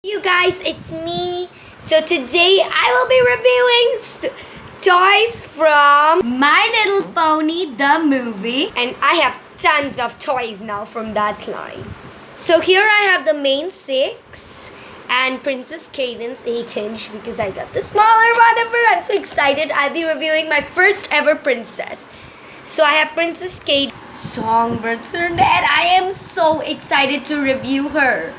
You guys, it's me. So today I will be reviewing toys from My Little Pony the movie, and I have tons of toys now from that line. So here I have the main 6 and Princess Cadence 8-inch because I got the smaller one ever. I'm so excited. I'll be reviewing my first ever princess. So I have Princess Kate, Songbird, Sernade. I am so excited to review her.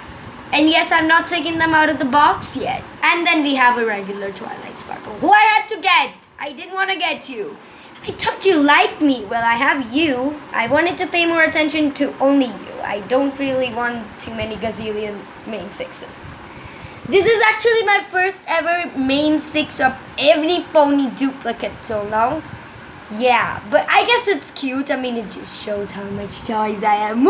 And yes, I'm not taking them out of the box yet. And then we have a regular Twilight Sparkle, who I had to get. I didn't want to get you. I thought you liked me. Well, I have you. I wanted to pay more attention to only you. I don't really want too many gazillion main 6s. This is actually my first ever main 6 of every pony duplicate till now. Yeah, but I guess it's cute. I mean, it just shows how much toys I am.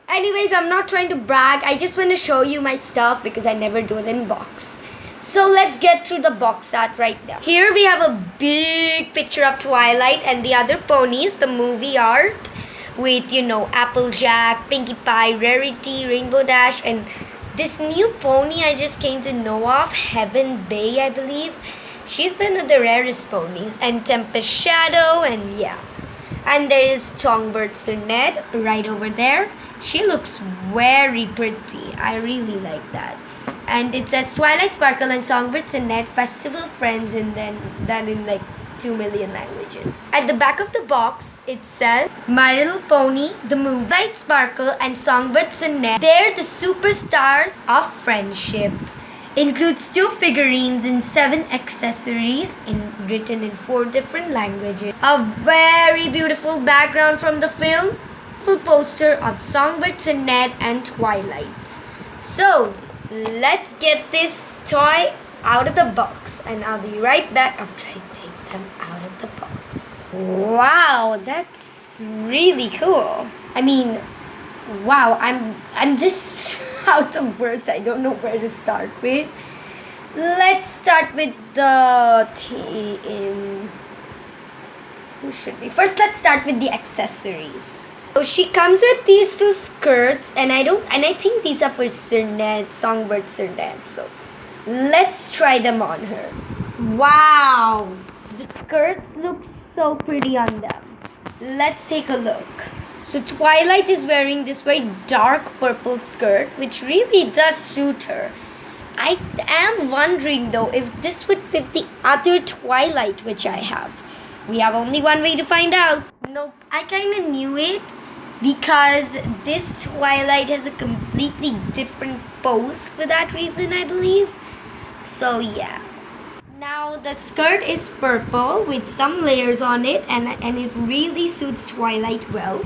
Anyways, I'm not trying to brag. I just want to show you my stuff because I never do it in box. So let's get through the box art right now. Here we have a big picture of Twilight and the other ponies, the movie art with, Applejack, Pinkie Pie, Rarity, Rainbow Dash, and this new pony I just came to know of, Heaven Bay, I believe. She's one of the rarest ponies, and Tempest Shadow, and yeah. And there is Songbird Sernade right over there. She looks very pretty. I really like that. And it says Twilight Sparkle and Songbird Sernade Festival Friends, and then that in like 2 million languages. At the back of the box, it says My Little Pony, the movie, Twilight Sparkle and Songbird Sernade. They're the superstars of friendship. Includes 2 figurines and 7 accessories written in 4 different languages. A very beautiful background from the film. Full poster of Songbird, Sernade and Twilight. So let's get this toy out of the box, and I'll be right back after I take them out of the box. Wow, that's really cool. I mean, wow, I'm just out of words. I don't know where to start with. Let's start with the who should we? First, let's start with the accessories. So she comes with these 2 skirts, and I think these are for Sernade, Songbird Sernade. So let's try them on her. Wow, the skirts look so pretty on them. Let's take a look. So Twilight is wearing this very dark purple skirt, which really does suit her. I am wondering though if this would fit the other Twilight which I have. We have only one way to find out. Nope, I kind of knew it because this Twilight has a completely different pose for that reason, I believe. So yeah. Now the skirt is purple with some layers on it, and it really suits Twilight well.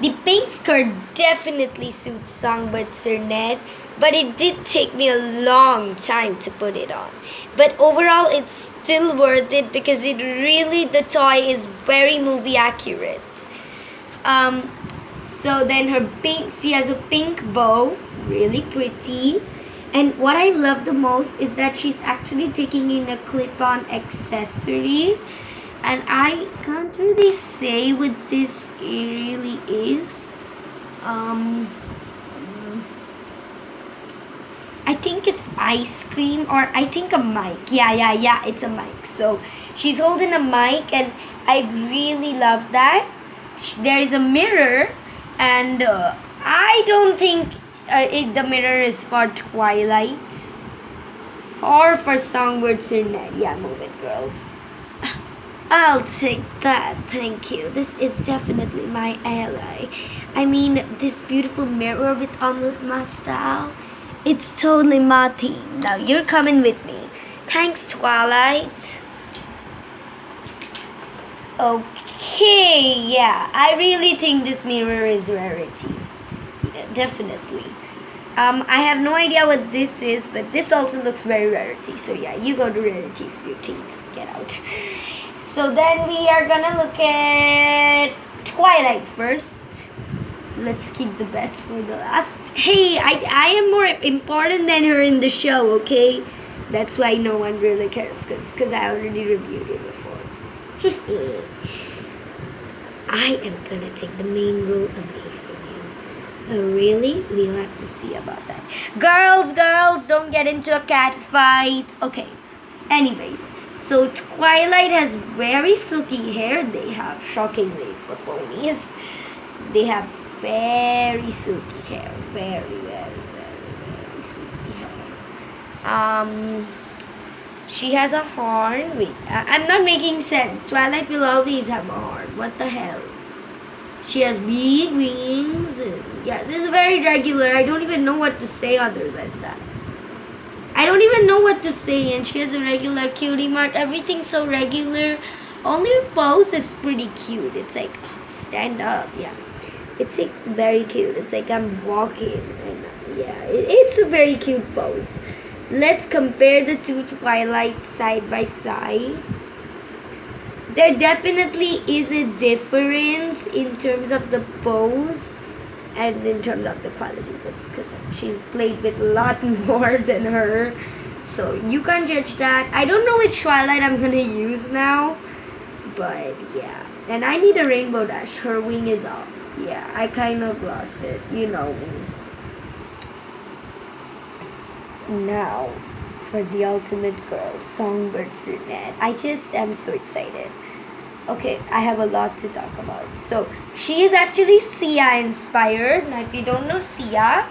The pink skirt definitely suits Songbird Sernade, but it did take me a long time to put it on. But overall, it's still worth it because the toy is very movie accurate. So then she has a pink bow, really pretty. And what I love the most is that she's actually taking in a clip-on accessory. And I can't really say what this really is. I think it's ice cream, or I think a mic. Yeah, it's a mic. So she's holding a mic, and I really love that. There is a mirror, and I don't think the mirror is for Twilight or for Songbird Sernade. Yeah, move it, girls. I'll take that, thank you. This is definitely my ally. I mean, this beautiful mirror with almost my style. It's totally my team. Now you're coming with me. Thanks, Twilight. Okay, yeah. I really think this mirror is Rarity's. Yeah, definitely. I have no idea what this is, but this also looks very Rarity. So yeah, you go to Rarity's boutique. Get out. So then we are gonna look at Twilight first. Let's keep the best for the last. Hey, I am more important than her in the show, okay? That's why no one really cares, because I already reviewed it before. I am gonna take the main role away from you. Oh, really? We'll have to see about that. Girls, don't get into a cat fight. Okay. Anyways, so Twilight has very silky hair. They have, shockingly for ponies, they have very silky hair. Very silky hair. She has a horn. Wait, I'm not making sense. Twilight will always have a horn. What the hell? She has big wings. Yeah, this is very regular. I don't even know what to say other than that. I don't even know what to say. And she has a regular cutie mark. Everything's so regular. Only her pose is pretty cute. It's like, stand up. Yeah. It's like very cute. It's like I'm walking. And yeah, it's a very cute pose. Let's compare the two Twilights side by side. There definitely is a difference in terms of the pose and in terms of the quality, because she's played with a lot more than her, so you can't judge that. I don't know which Twilight I'm gonna use now, but yeah. And I need a rainbow dash. Her wing is off. Yeah, I kind of lost it. You know me. Now for the ultimate girl, Songbird Sernade. I just am so excited. Okay, I have a lot to talk about. So, she is actually SIA inspired. Now, if you don't know SIA,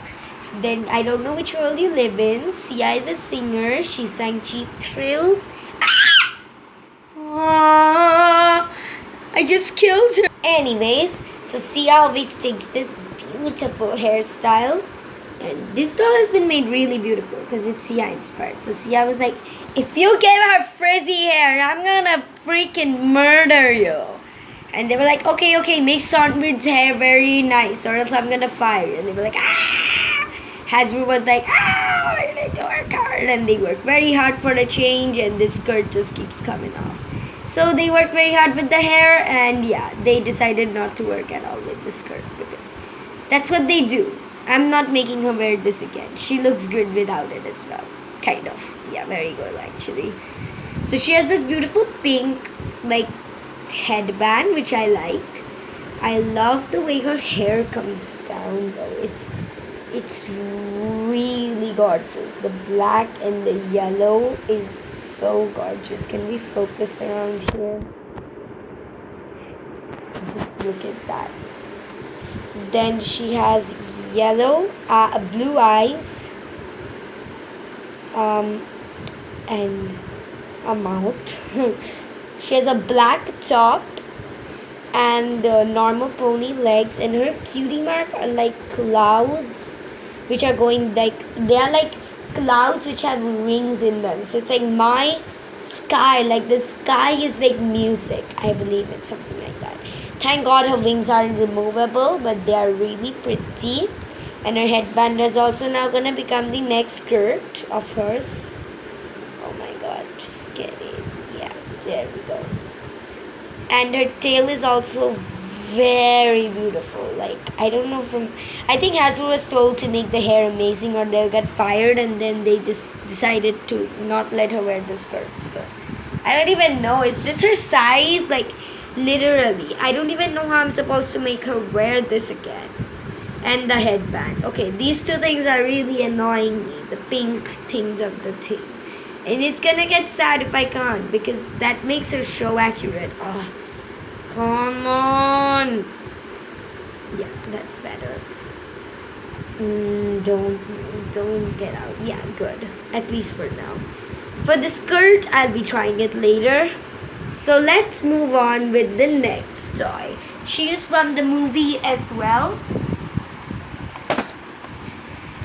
then I don't know which world you live in. SIA is a singer. She sang Cheap Thrills. Ah! I just killed her. Anyways, so SIA always takes this beautiful hairstyle. And this doll has been made really beautiful because it's SIA inspired. So SIA was like, if you give her frizzy hair, I'm gonna freaking murder you. And they were like, okay, make Songbird's hair very nice or else I'm gonna fire you. And they were like, ah! Hasbro was like, ah, we need to work hard. And they worked very hard for the change and this skirt just keeps coming off. So they worked very hard with the hair and yeah, they decided not to work at all with the skirt because that's what they do. I'm not making her wear this again. She looks good without it as well. Kind of. Yeah, very good actually. So she has this beautiful pink like headband which I like. I love the way her hair comes down though. It's really gorgeous. The black and the yellow is so gorgeous. Can we focus around here? Just look at that. Then she has yellow, blue eyes, and a mouth. She has a black top and normal pony legs, and her cutie mark are like clouds, which are going like they are like clouds which have rings in them. So it's like my sky, like the sky is like music. I believe it's something like that. Thank God her wings aren't removable, but they are really pretty. And her headband is also now gonna become the next skirt of hers. Oh my God, just kidding. Yeah, there we go. And her tail is also very beautiful. Like, I don't know I think Hasbro was told to make the hair amazing or they'll get fired, and then they just decided to not let her wear the skirt. So, I don't even know. Is this her size? Like, literally. I don't even know how I'm supposed to make her wear this again. And the headband. Okay, these two things are really annoying me. The pink things of the thing. And it's gonna get sad if I can't, because that makes her so accurate. Oh, come on. Yeah, that's better. Don't get out. Yeah, good. At least for now. For the skirt, I'll be trying it later. So let's move on with the next toy. She is from the movie as well.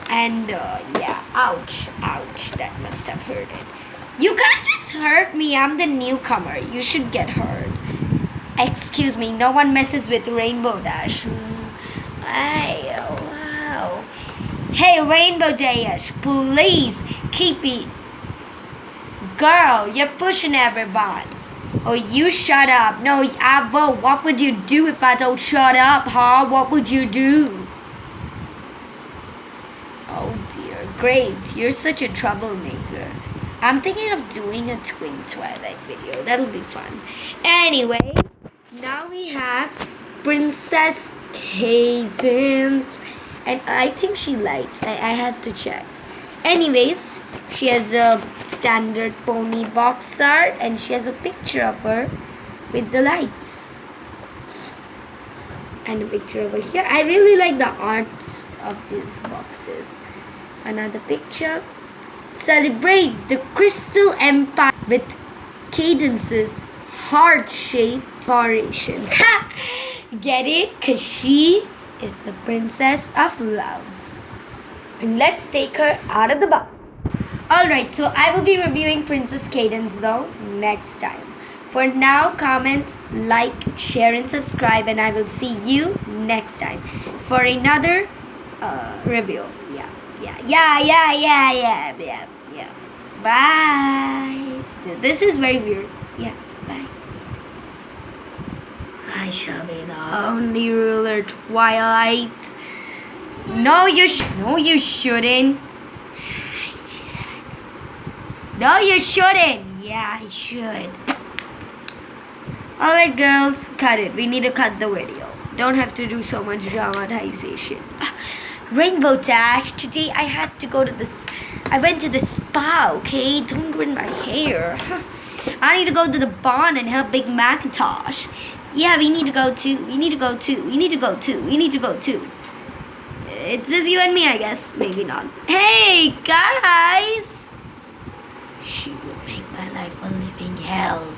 And yeah, ouch, that must have hurt it. You can't just hurt me, I'm the newcomer. You should get hurt. Excuse me, no one messes with Rainbow Dash. Hey, wow. Hey, Rainbow Dash, please keep it. Girl, you're pushing everyone. Oh, you shut up. No, Avo, what would you do if I don't shut up, huh? What would you do? Oh dear, great. You're such a troublemaker. I'm thinking of doing a twin Twilight video. That'll be fun. Anyway, now we have Princess Cadence. And I think she lights. I have to check. Anyways, she has a standard pony box art and she has a picture of her with the lights. And a picture over here. I really like the art of these boxes. Another picture. Celebrate the Crystal Empire with Cadence's heart-shaped decoration. Get it? Because she is the princess of love. And let's take her out of the box. Alright, so I will be reviewing Princess Cadence though next time. For now, comment, like, share and subscribe, and I will see you next time for another review. Yeah. Bye. This is very weird. Yeah, bye. I shall be the only ruler, Twilight. No, you shouldn't. No, you shouldn't. Yeah, I should. Alright, girls, cut it. We need to cut the video. Don't have to do so much dramatization. Rainbow Dash, today I had to go to I went to the spa, okay? Don't ruin my hair. I need to go to the barn and help Big Macintosh. Yeah, we need to go too. It's just you and me, I guess. Maybe not. Hey, guys! She would make my life a living hell.